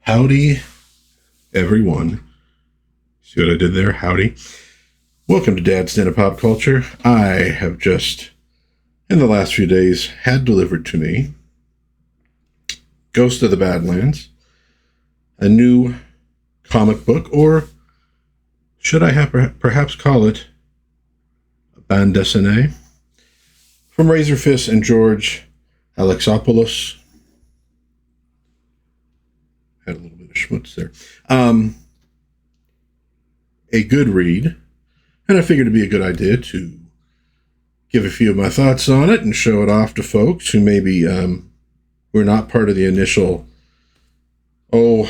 Howdy, everyone. See what I did there? Howdy. Welcome to Dad's Den of Pop Culture. I have just, in the last few days, had delivered to me Ghost of the Badlands, a new comic book, or should I have perhaps call it a Bande Dessinée, from Razörfist and George Alexopoulos. Had a little bit of schmutz there. A good read, and I figured it'd be a good idea to give a few of my thoughts on it and show it off to folks who maybe were not part of the initial, was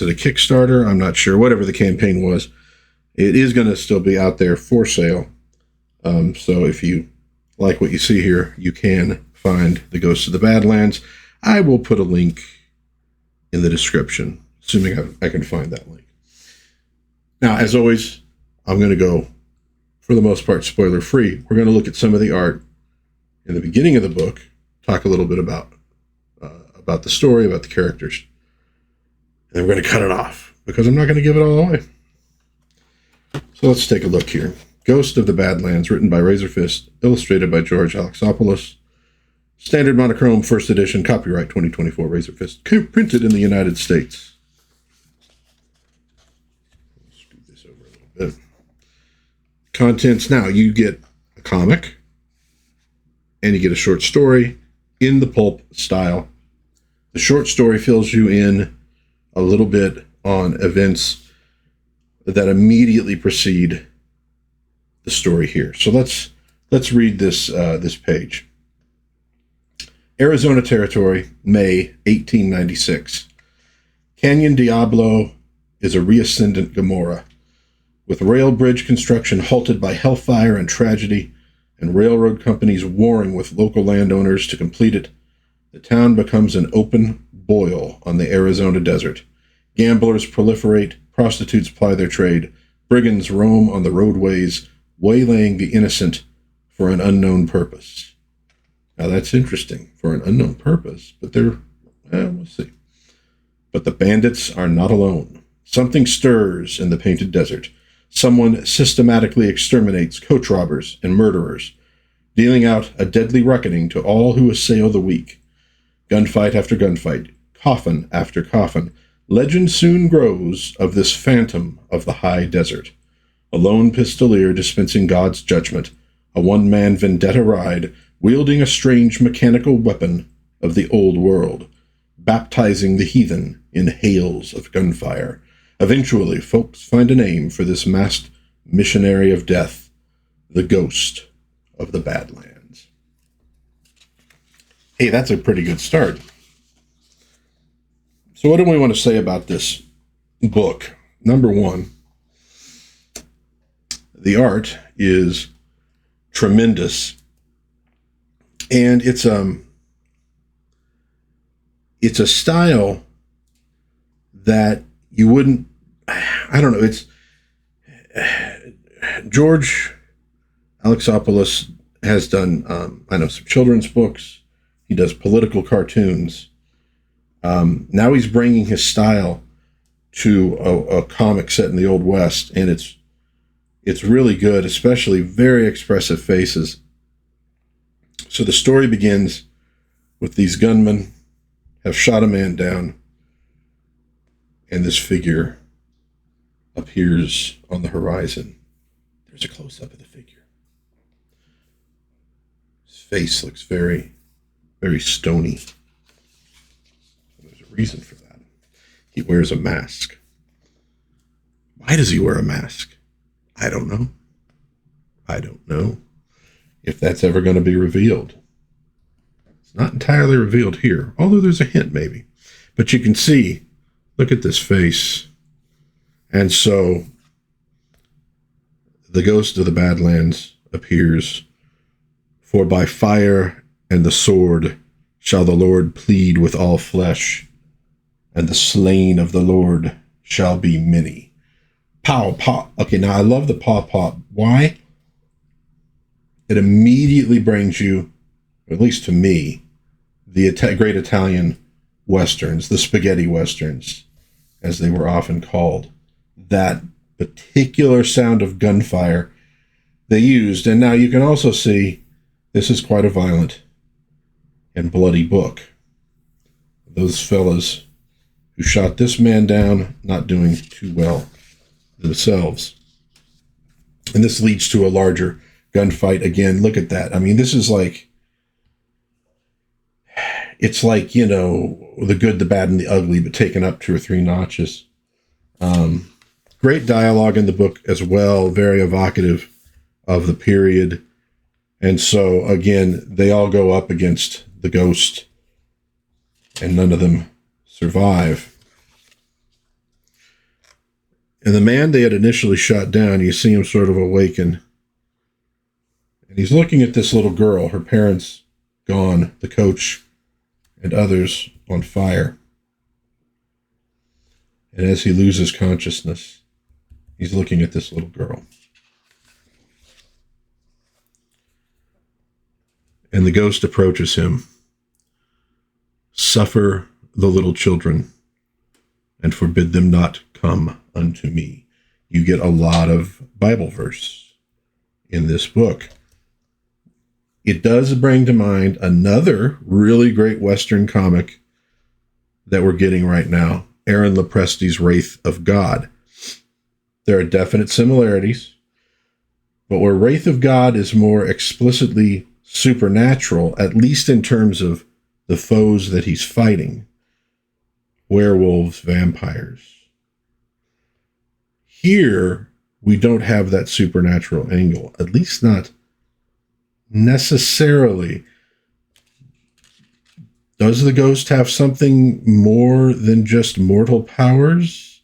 it a Kickstarter? I'm not sure. Whatever the campaign was, it is going to still be out there for sale. So if you like what you see here, you can find the Ghost of the Badlands. I will put a link in the description, assuming I can find that link. Now, as always, I'm going to go, for the most part, spoiler-free. We're going to look at some of the art in the beginning of the book, talk a little bit about the story, about the characters, and then we're going to cut it off, because I'm not going to give it all away. So let's take a look here. Ghost of the Badlands, written by Razörfist, illustrated by George Alexopoulos. Standard monochrome, first edition, copyright 2024, Razörfist, printed in the United States. Scoot this over a little bit. Contents. Now, you get a comic, and you get a short story in the pulp style. The short story fills you in a little bit on events that immediately precede the story here. So let's read this page. Arizona Territory, May 1896. Canyon Diablo is a reascendant Gomorrah. With rail bridge construction halted by hellfire and tragedy, and railroad companies warring with local landowners to complete it, the town becomes an open boil on the Arizona desert. Gamblers proliferate, prostitutes ply their trade, brigands roam on the roadways, waylaying the innocent for an unknown purpose. Now that's interesting, for an unknown purpose, but we'll see. But the bandits are not alone. Something stirs in the painted desert. Someone systematically exterminates coach robbers and murderers, dealing out a deadly reckoning to all who assail the weak. Gunfight after gunfight, coffin after coffin, legend soon grows of this phantom of the high desert. A lone pistolier dispensing God's judgment, a one-man vendetta ride, wielding a strange mechanical weapon of the old world, baptizing the heathen in hails of gunfire. Eventually, folks find a name for this masked missionary of death, the Ghost of the Badlands. Hey, that's a pretty good start. So what do we want to say about this book? Number one, the art is tremendous. And it's a style that you wouldn't, I don't know, it's George Alexopoulos has done, some children's books. He does political cartoons. Now he's bringing his style to a comic set in the Old West, and it's really good, especially very expressive faces. So the story begins with these gunmen have shot a man down, and this figure appears on the horizon. There's a close-up of the figure. His face looks very, very stony. There's a reason for that. He wears a mask. Why does he wear a mask? I don't know. If that's ever going to be revealed. It's not entirely revealed here, although there's a hint maybe. But you can see, look at this face. And so the Ghost of the Badlands appears. For by fire and the sword shall the Lord plead with all flesh, and the slain of the Lord shall be many. Pow, pow. Okay, now I love the paw paw. Why? It immediately brings you, or at least to me, the great Italian westerns, the spaghetti westerns. as they were often called. That particular sound of gunfire they used. And now you can also see this is quite a violent and bloody book. Those fellas who shot this man down, not doing too well themselves. And this leads to a larger gunfight again. Look at that. I mean, this is like, it's like, you know, the good, the bad, and the ugly, but taken up 2 or 3 notches. Great dialogue in the book as well, very evocative of the period. And so, again, they all go up against the ghost, and none of them survive. And the man they had initially shot down, you see him sort of awaken. And he's looking at this little girl, her parents gone, the coach and others on fire. And as he loses consciousness, he's looking at this little girl. And the ghost approaches him. Suffer the little children, and forbid them not come unto me. You get a lot of Bible verse in this book. It does bring to mind another really great Western comic that we're getting right now, Aaron Lopresti's Wraith of God. There are definite similarities, but where Wraith of God is more explicitly supernatural, at least in terms of the foes that he's fighting, werewolves, vampires. Here, we don't have that supernatural angle, at least not necessarily. Does the ghost have something more than just mortal powers?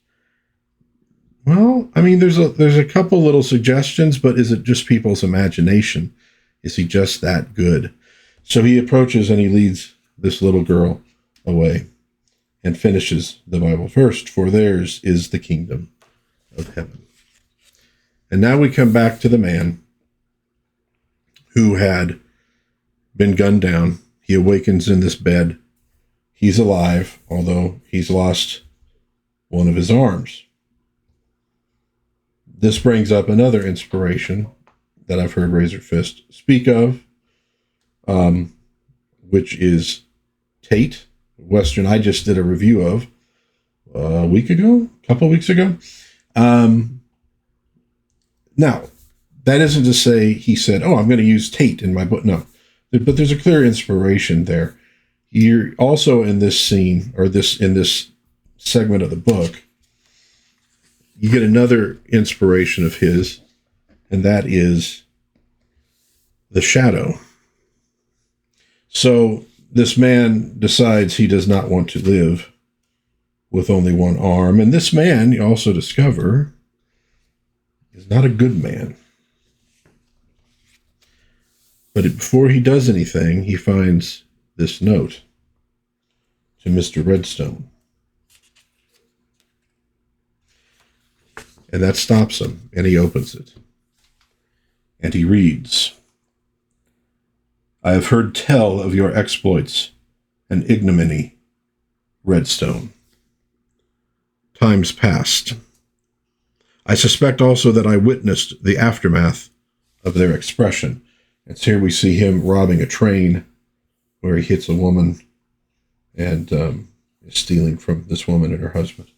Well, I mean, there's a couple little suggestions, but is it just people's imagination? Is he just that good? So he approaches and he leads this little girl away and finishes the Bible first. For theirs is the kingdom of heaven. And now we come back to the man who had been gunned down. He awakens in this bed. He's alive, although he's lost one of his arms. This brings up another inspiration that I've heard Razörfist speak of, which is Tate, Western I just did a review of a couple weeks ago. Now, that isn't to say he said, oh, I'm going to use Tate in my book. No, but there's a clear inspiration there. You're also in this scene, or in this segment of the book, you get another inspiration of his, and that is the shadow. So this man decides he does not want to live with only one arm. And this man, you also discover, is not a good man. But before he does anything, he finds this note to Mr. Redstone. And that stops him, and he opens it. And he reads, I have heard tell of your exploits and ignominy, Redstone. Times past. I suspect also that I witnessed the aftermath of their expression. And so here we see him robbing a train where he hits a woman and is stealing from this woman and her husband.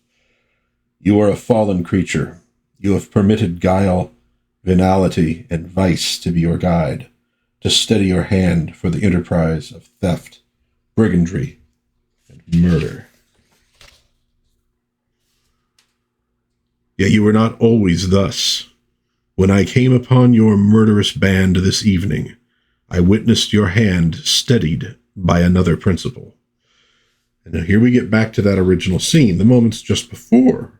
You are a fallen creature. You have permitted guile, venality, and vice to be your guide, to steady your hand for the enterprise of theft, brigandry, and murder. Yet you were not always thus. When I came upon your murderous band this evening, I witnessed your hand steadied by another principle. And now here we get back to that original scene, the moments just before,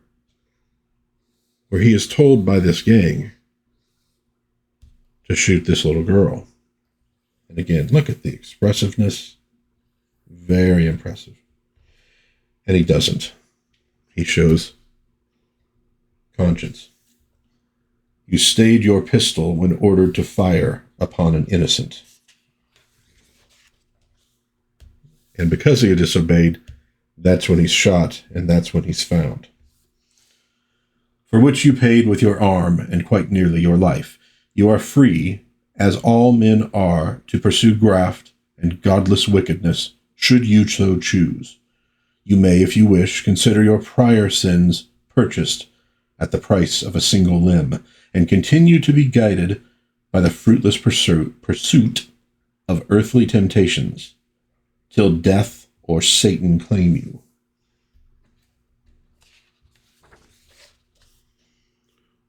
where he is told by this gang to shoot this little girl. And again, look at the expressiveness. Very impressive. And he doesn't. He shows conscience. You stayed your pistol when ordered to fire upon an innocent. And because he had disobeyed, that's when he's shot, and that's when he's found. for which you paid with your arm and quite nearly your life. You are free, as all men are, to pursue graft and godless wickedness, should you so choose. You may, if you wish, consider your prior sins purchased at the price of a single limb, and continue to be guided by the fruitless pursuit of earthly temptations, till death or Satan claim you.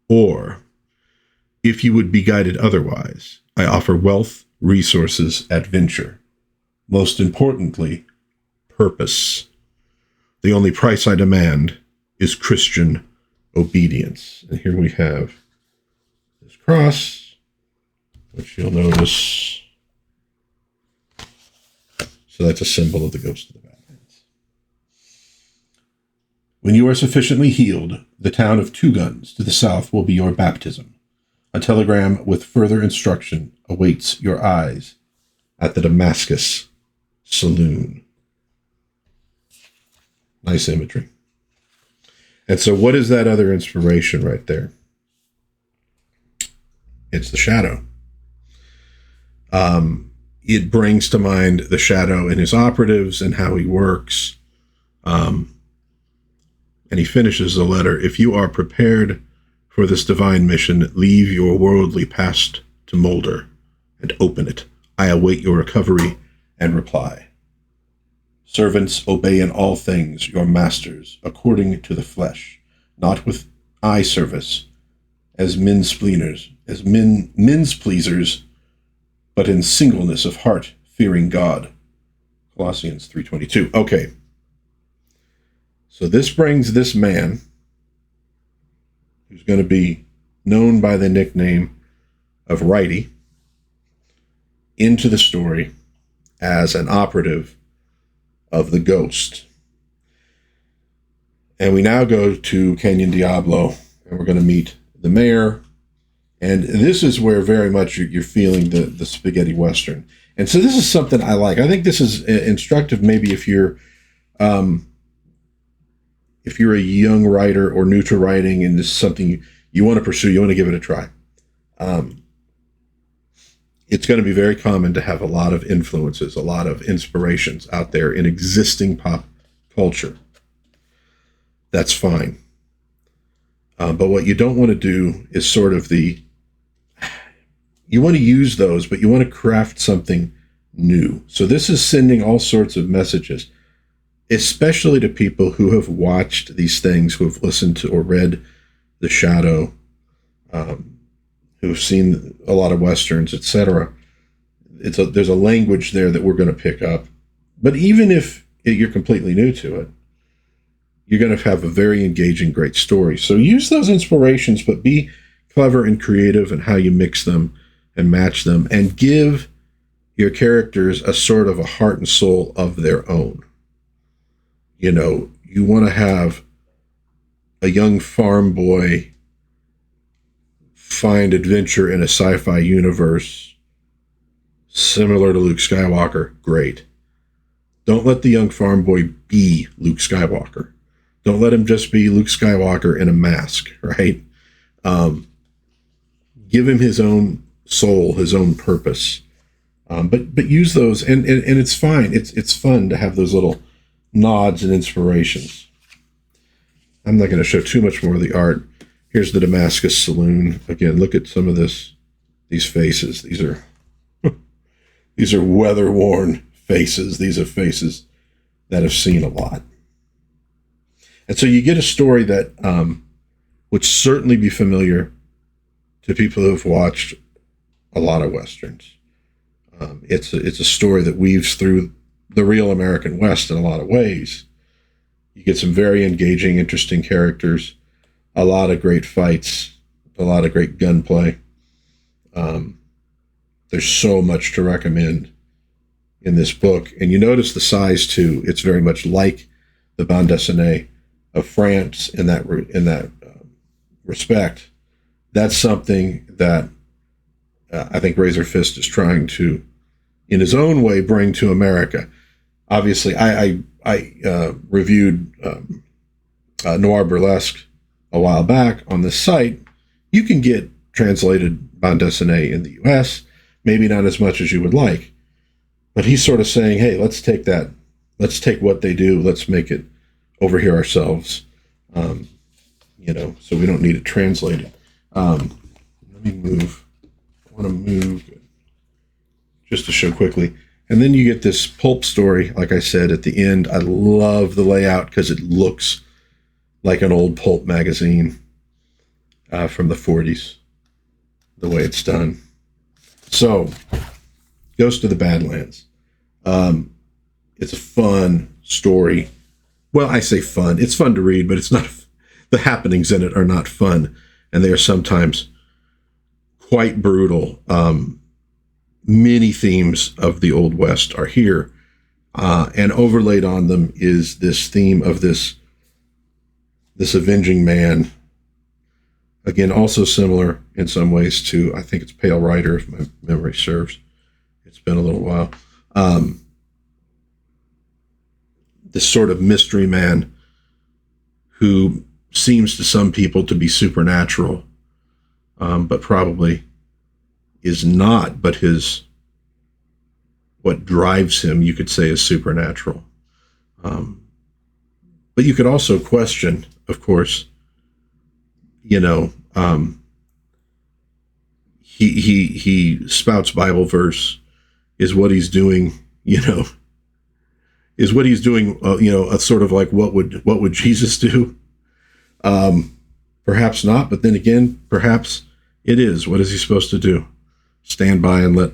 Or, if you would be guided otherwise, I offer wealth, resources, adventure. Most importantly, purpose. The only price I demand is Christian obedience. And here we have this cross, which you'll notice. So that's a symbol of the ghost of the Badlands. When you are sufficiently healed, the town of Two Guns to the south will be your baptism. A telegram with further instruction awaits your eyes at the Damascus Saloon. Nice imagery. And so what is that other inspiration right there? It's the shadow. It brings to mind the shadow in his operatives and how he works. And he finishes the letter, if you are prepared for this divine mission, leave your worldly past to molder and open it. I await your recovery and reply. Servants, obey in all things your masters according to the flesh, not with eye service as men's pleasers, but in singleness of heart, fearing God. Colossians 3:22. Okay. So this brings this man, who's going to be known by the nickname of Righty, into the story as an operative of the ghost. And we now go to Canyon Diablo, and we're going to meet the mayor. And this is where very much you're feeling the spaghetti western. And so this is something I like. I think this is instructive maybe if you're a young writer or new to writing and this is something you want to pursue, you want to give it a try. It's going to be very common to have a lot of influences, a lot of inspirations out there in existing pop culture. That's fine. But what you don't want to do is sort of you want to use those, but you want to craft something new. So this is sending all sorts of messages, especially to people who have watched these things, who have listened to or read The Shadow, who have seen a lot of Westerns, etc. There's a language there that we're going to pick up. But even if you're completely new to it, you're going to have a very engaging, great story. So use those inspirations, but be clever and creative in how you mix them and match them, and give your characters a sort of a heart and soul of their own. You know, you want to have a young farm boy find adventure in a sci-fi universe similar to Luke Skywalker. Great. Don't let the young farm boy be Luke Skywalker. Don't let him just be Luke Skywalker in a mask, right? Give him his own soul, his own purpose. But use those, and it's fine. It's fun to have those little nods and inspirations. I'm not going to show too much more of the art. Here's the Damascus Saloon. Again, look at some of these faces. These are weather-worn faces. These are faces that have seen a lot. And so you get a story that would certainly be familiar to people who have watched a lot of Westerns. It's a story that weaves through the real American West in a lot of ways. You get some very engaging, interesting characters, a lot of great fights, a lot of great gunplay. There's so much to recommend in this book. And you notice the size, too. It's very much like the Bande Dessinée of France in that respect. That's something that I think Razörfist is trying to, in his own way, bring to America. Obviously, I reviewed Noir Burlesque a while back on the site, you can get translated Bande Dessinée in the US, maybe not as much as you would like. But he's sort of saying, hey, let's take what they do, let's make it over here ourselves, so we don't need it translated. Let me move. I want to move just to show quickly. And then you get this Pulp story, like I said, at the end. I love the layout because it looks like an old Pulp magazine from the 40s, the way it's done. So, Ghost of the Badlands. It's a fun story. Well, I say fun. It's fun to read, but it's not. The happenings in it are not fun, and they are sometimes quite brutal. Many themes of the Old West are here, and overlaid on them is this theme of this avenging man. Again, also similar in some ways to, I think it's Pale Rider, if my memory serves. It's been a little while. This sort of mystery man who seems to some people to be supernatural, but probably is not, but what drives him, you could say, is supernatural. But you could also question, of course, he spouts Bible verse. Is what he's doing, a sort of like, what would Jesus do? Perhaps not, but then again, perhaps it is. What is he supposed to do? Stand by and let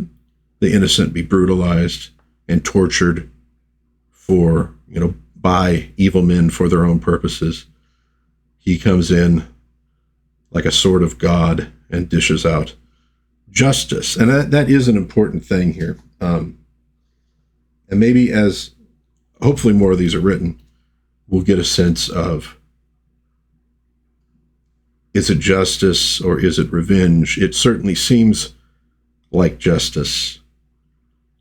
the innocent be brutalized and tortured by evil men for their own purposes. He comes in like a sword of God and dishes out justice. And that is an important thing here. And maybe as hopefully more of these are written, we'll get a sense of, is it justice or is it revenge? It certainly seems like justice.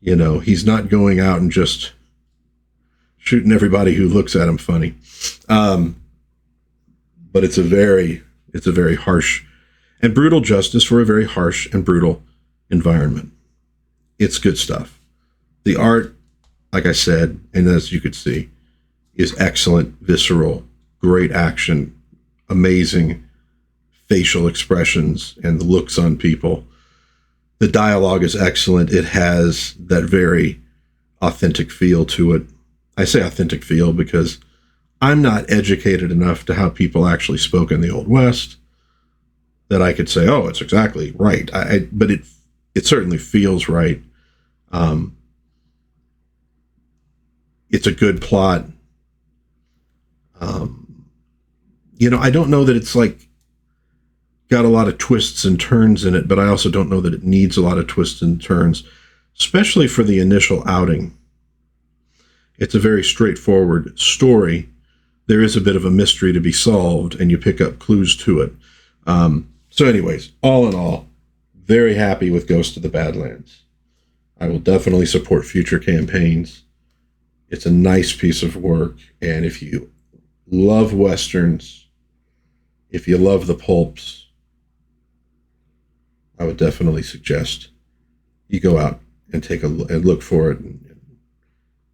He's not going out and just shooting everybody who looks at him funny. But it's a very harsh and brutal justice for a very harsh and brutal environment. It's good stuff. The art, like I said, and as you could see, is excellent, visceral, great action, amazing facial expressions and the looks on people. The dialogue is excellent. It has that very authentic feel to it. I say authentic feel because I'm not educated enough to how people actually spoke in the Old West that I could say, oh, it's exactly right. But it certainly feels right. It's a good plot. I don't know that it's like got a lot of twists and turns in it, but I also don't know that it needs a lot of twists and turns, especially for the initial outing. It's a very straightforward story. There is a bit of a mystery to be solved, and you pick up clues to it. So anyways, all in all, very happy with Ghost of the Badlands. I will definitely support future campaigns. It's a nice piece of work, and if you love Westerns, if you love the pulps, I would definitely suggest you go out and take a look and look for it and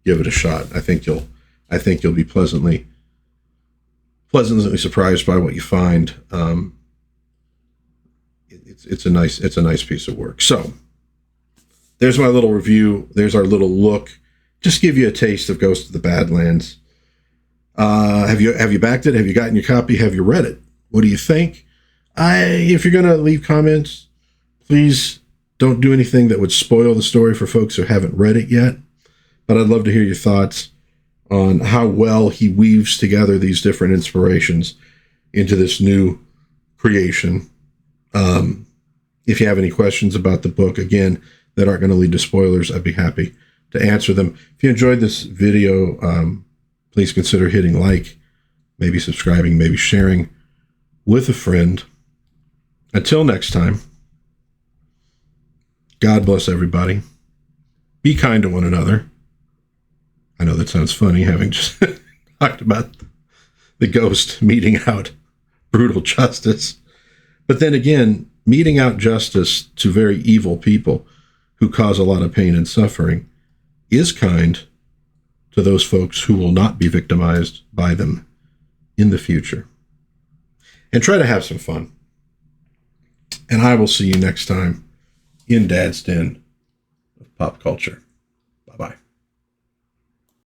give it a shot. I think you'll be pleasantly surprised by what you find. It's a nice piece of work. So there's my little review. There's our little look. Just give you a taste of Ghost of the Badlands. Have you backed it? Have you gotten your copy? Have you read it? What do you think? If you're gonna leave comments, please don't do anything that would spoil the story for folks who haven't read it yet. But I'd love to hear your thoughts on how well he weaves together these different inspirations into this new creation. If you have any questions about the book, again, that aren't going to lead to spoilers, I'd be happy to answer them. If you enjoyed this video, please consider hitting like, maybe subscribing, maybe sharing with a friend. Until next time, God bless everybody. Be kind to one another. I know that sounds funny, having just talked about the ghost meeting out brutal justice. But then again, meting out justice to very evil people who cause a lot of pain and suffering is kind to those folks who will not be victimized by them in the future. And try to have some fun. And I will see you next time in Dad's Den of Pop Culture.